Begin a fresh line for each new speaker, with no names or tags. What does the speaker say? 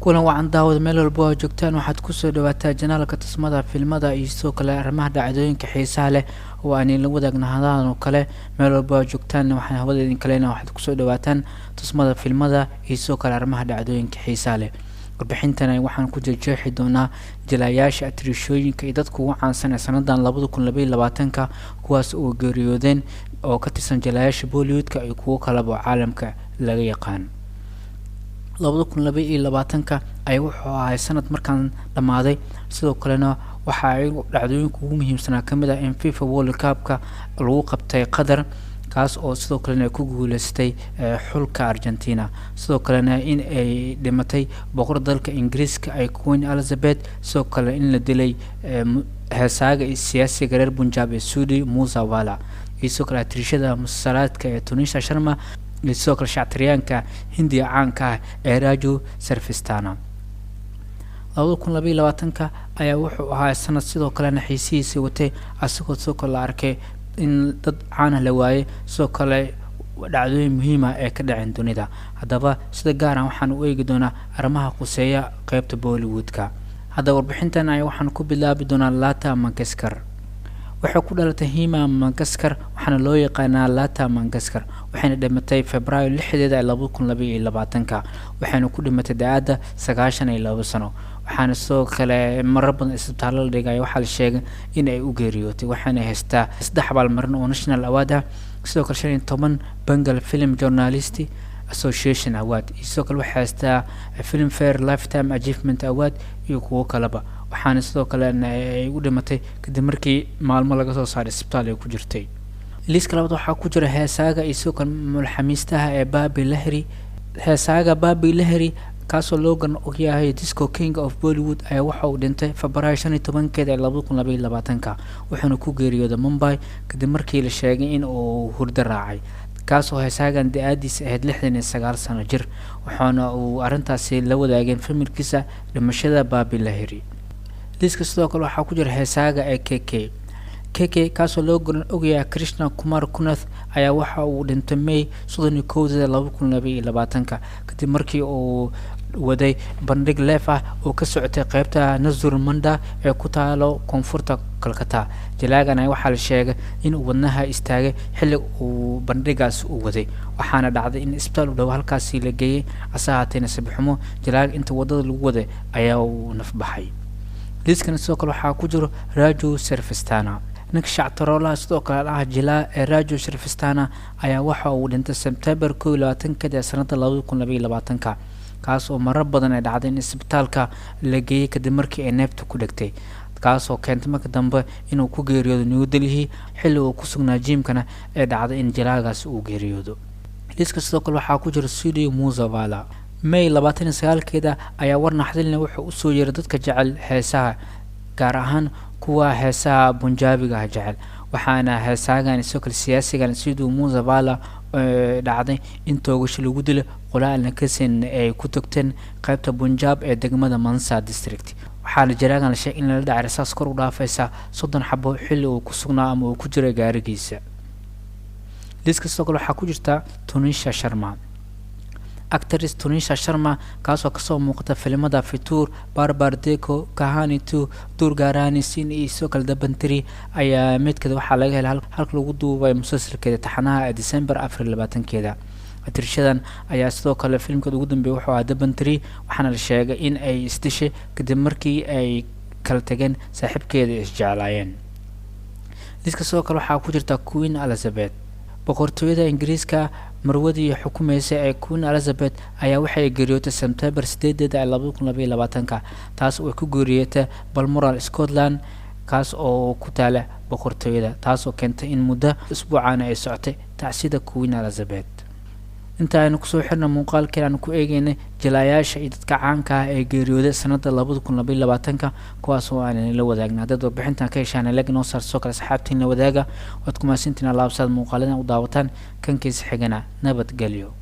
kulan wacan daawada meel walba oo joogtaan waxaad ku soo dhawaataa janaalka tusmada filmada iyo sidoo kale arrimaha dhacdooyinka xiisaha leh oo aan la wadaagno hadaan oo kale meel walba oo joogtaan waxaan hawadeedin kalena waxaad ku soo dhawaataan tusmada filmada iyo sidoo kale arrimaha dhacdooyinka xiisaha leh warbixintana waxaan ku jeexi doonaa jilayaasha atrishooyinka iyo dadku ugu caansan ee sanadan 2022 kuwaas oo geeriyoodeen oo ka tirsan jilayaasha Bollywoodka iyo kuwa kale oo caalamka laga yaqaan 2022 ay wuxuu ahaa sanad markaan dhamaaday sidoo kalena waxa ay dhacdooyinka ugu muhiimsan kamid ah in FIFA World Cup-ka lagu qabtay Qatar kaas oo sidoo kalena ku guuleystay xulka Argentina sidoo kalena in ay dhimatay boqor dalka Ingiriiska ay Queen Elizabeth sidoo kale in la dilay heesaaga siyaasiga reer Punjab ee Sudi Musa Wala isoo kale tirishada musalladka ee Tunisha Sharma isoo kale shactiriyaanka Hindiya caanka ee Raju Sarfistana 2022 ayaa wuxuu ahaa sanad sidoo kalena xiisihiisa watay asagoo soo kala arkay in dad caan la waayay soo kale dhacdooyin muhiim ah ee ka dhaceen dunida hadaba sida gaar ah waxaan u eegi doonaa arrimaha quseeya qaybta Bollywoodka hadda warbixintan ay waxaan ku bilaabi doonaa Lata Mangeshkar waxay ku dhalatay Hima Mangeshkar waxaana loo yaqaanaa Lata Mangeshkar waxayna dhimatay Febraayo 6 2022 waxayna ku dhimatay da'da 92 sano waxaana soo kale marar badan isbitaalada la dhigay waxa la sheegay in ay u geeriyootay waxaana haystaa 3 abaalmarin oo National Award ah sidoo kale 15 Bengal Film Journalist Association Award sidoo kale waxa haystaa Filmfare Lifetime Achievement Award iyo kuwa kaleba waxaana sidoo kale ay u dhimatay kadib markii maalmo laga soo saaray isbitaal ay ku jirtay liiska labaad waxa ku jira heesaaga iyo sidoo kale mulxamiistaha ee Bobby Lahiri heesaaga Bobby Lahiri kaasoo loogan og yahay Disco King of Bollywood ayaa waxa uu dhintay Febraayo 15 2022 wuxuuna ku geeriyooday Mumbai kadib markii la sheegay in uu hurdo raacay kaasoo heesaagan da'adiisa ahayd 69 sano jir waxaana uu arintaasi la wadaageen familkiisa dhimashada Bobby Lahiri liiska sidoo kale waxa ku jira heesaaga ee KK kaasoo loogan og yahay Krishna Kumar Kunath ayaa waxa uu dhintay May 31 2022 kadib markii uu waday bandhig leef ah oo ka socotay qaybta Nazur Manda ee ku taalo koonfurta Kolkata jilaagan waxa la sheegay in uu wadnaha istaagay xilli uu bandhigaas u waday waxaana dhacday in isbitaal u dhow halkaas la geeyay asaahateena sabaxmo jilaag inta wadada lagu waday ayaa uu nafbaxay liiskan sidoo kale waxa ku jira Raju Sarfistana ninka shactaroolaha sidoo kale ah jilaa ee Raju Sarfistana ayaa waxa uu dhintay September 22 sanada 2022 kaas oo marar badan ay dhacday in isbitaalka la geeyay kadib markii ay neefta ku dhagtay kaas oo keentay markii dambe inuu ku geeriyoodo New Delhi xilli uu ku sugnaa jimkana ee dhacday in jilaagaas uu geeriyoodo liiska sidoo kale waxa ku jira Sudi Musa Wala May 29 ayaa war naxdin wuxuu u soo yeeray dadka jecel heesaha gaar ahaan kuwa heesaha Punjabiga jecel waxaana heesaagan sidoo kale siyaasigan Sudi Musa Wala dhacday in toogasho lagu dilay qolaalna ka seen ay ku tagteen qaybta Punjab ee degmada Mansa district waxaana jiraagan la sheegay in la dhacay rasaas kor u dhaafaysa 30 xabo xilli uu ku sugnaa ama uu ku jiray gaarigiisa liiska sidoo kale waxa ku jirta Tunisha Sharma actress Tunisha Sharma kaasoo ka soo muuqata filimada Fitur Barbar Deko Kahani 2 Durgarani Sin iyo sidoo kale Dabantri ayaa midkeeda waxa laga helay halka lagu duubay musalsalkeeda taxanaha ee December 2020 atirshadan ayaa sidoo kale filimka ugu dambeeyay wuxuu ahaa Dabantri waxaana la sheegay in ay isdishay kadib markii ay kala tageen saaxiibkeeda isjeclaayeen liiska sidoo kale waxa ku jirta Queen Elizabeth boqortooyada Ingiriiska marwadii xukuumaysa ee Queen Elizabeth ayaa waxay geeriyootay September 8 2022 taas oo ku geeriyootay Balmoral Scotland kaas oo ku taala boqortooyada taas oo keentay in muddo usbuucaan ay socotay tacsida Queen Elizabeth inta aynu kusoo xirna muuqaalkii aan ku eegaynay jilayaasha iyo dadka caanka ah ee geeriyooday sanada 2022 kuwaas oo aan la wadaagna dad warbixintan ka heshaan lagno soo kala saxaabtiin la wadaaga wad kuma sintina laabsad muuqaaladan u daawataan kankiisa xigana nabad galiyo